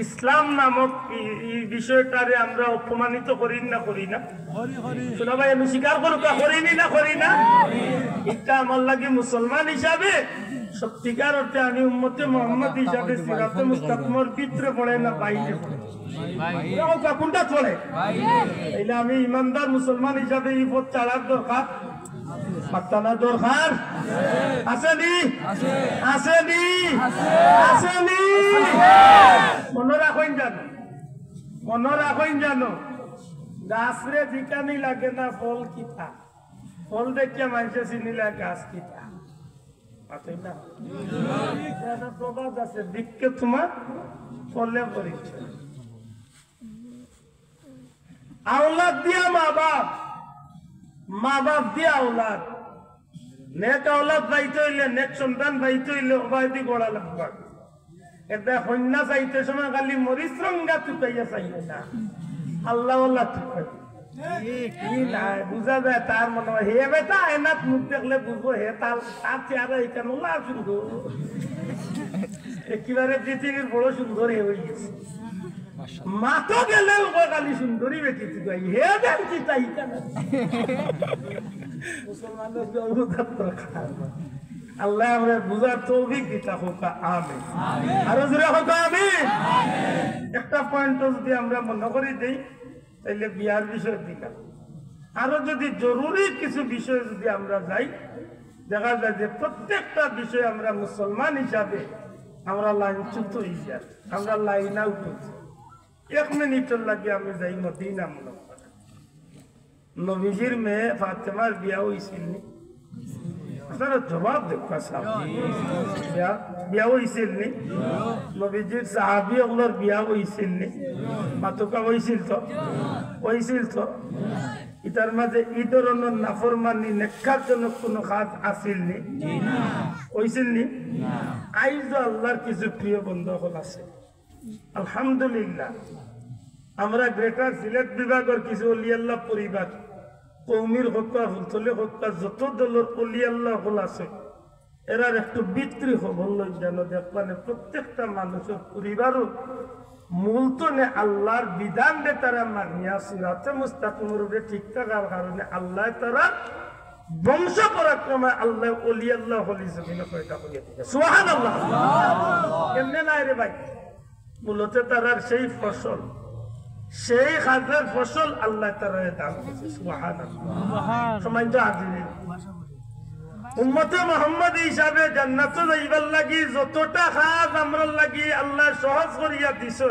ইসলাম নামক এই বিষয়টারে আমরা অপমানিত করি না শোনা ভাই, আমি স্বীকার করব করিনি না করি না। এটা আমার লাগে মুসলমান হিসাবে সত্যিকার অর্থে আমি উম্মতে মুহাম্মদ হিসাবে সিরাতে মুস্তাকিমের ভিতরে পড়ে না বাইরে পড়ে, কোনটা চলে? তাইলে আমি ইমানদার মুসলমান হিসাবে এই পথ চালার দরকার পাত্তানা দরকার আসেনি আসেনি আসেনি। মনে রাখেন জানো গাছরে জিকানি লাগে না ফল কিতা, ফল দেখিয়া মানুষে চিনিলা গাছ কিতা। প্রবাদ আছে, দিককে তোমার ফলে পরিচয়। আওলাদ দিয়া মা বাপ দিয়া আওলাদ, নেক আওলাদ পাইতে হইলে, নেক সন্তান পাইতে হইলে অবাধি গড়া লাগবে। এটা কন্যা চাইতে সময় খালি মরিশ্রঙ্গা টুকাইয়া চাইবে না, আল্লাহ টুকাই বুঝা যায়। তার মনে হয় হে বেটা এনাথ মুখ দেখলে বুঝবো হে তার চেহারা এখানে সুন্দর, একেবারে পৃথিবীর বড় সুন্দর হে হয়ে গেছে। মাতো গেলে খালি সুন্দরী বেটি টুকাই হে দেন কি চাই মুসলমানের আল্লাহ আমরা বুঝার তৌফিক দিতা হোক আমিন। আরো জোরে হোক আমিন। একটা পয়েন্ট যদি আমরা মনে করি দেই তাইলে বিয়ার বিষয় দিলাম, আরো যদি জরুরি কিছু বিষয় যদি আমরা যাই, দেখা যায় যে প্রত্যেকটা বিষয় আমরা মুসলমান হিসাবে আমরা লাইনচ্যুত হয়েছি, আমরা লাইন আউট হয়েছি। 1 মিনিটের লাগে আমি যাই মদিনা মুনাওয়ারা। নবীজির মেয়ে ফাতেমার বিয়া হয়েছিল নি? আপনারা জবাব দেখা বিয়া হয়েছিল নি? নবীজির সাহাবী ওগুলোর বিয়া হয়েছিল নি? মাতুকা হয়েছিল তো ইতার মাঝে এই ধরনের নাফরমানি নেককারজনক কোনো কাজ আসিল নি? হয়েছিল নি? আইজ আল্লাহর কিছু প্রিয় বন্ধু হল আছে আলহামদুলিল্লাহ। আমরা গ্রেটার সিলেট বিভাগের কিছু অলি আল্লাহ পরিবার, কৌমির হত্যা ফুলতলি হত্যা যত দলের অলি আল্লাহ হল আছে, এরার একটু বিক্রি খবর লই যেন দেখবানে প্রত্যেকটা মানুষের পরিবারও মূলতনে আল্লাহর বিধান দে তারা মানিয়া সিরাতে মুস্তাকিমের উপরে ঠিক থাকার কারণে আল্লাহ তারা বংশ পরাক্রমে আল্লাহ অলি আল্লাহ হলি জমিনে কয়টা করিয়া দিবে। সুবহানাল্লাহ। কেমনে নাই রে ভাই, মূলত তারার সেই ফসল, সেই খাদ্যের ফসল আল্লাহ তারা দান করছে। সুবহানাল্লাহ। সম্মানিত হাজিরিন, উম্মতে মুহাম্মদ হিসাবে জান্নাতে যাইবার লাগি যতটা কাজ আমরা লাগি আল্লাহ সহজ করিয়া দিছে,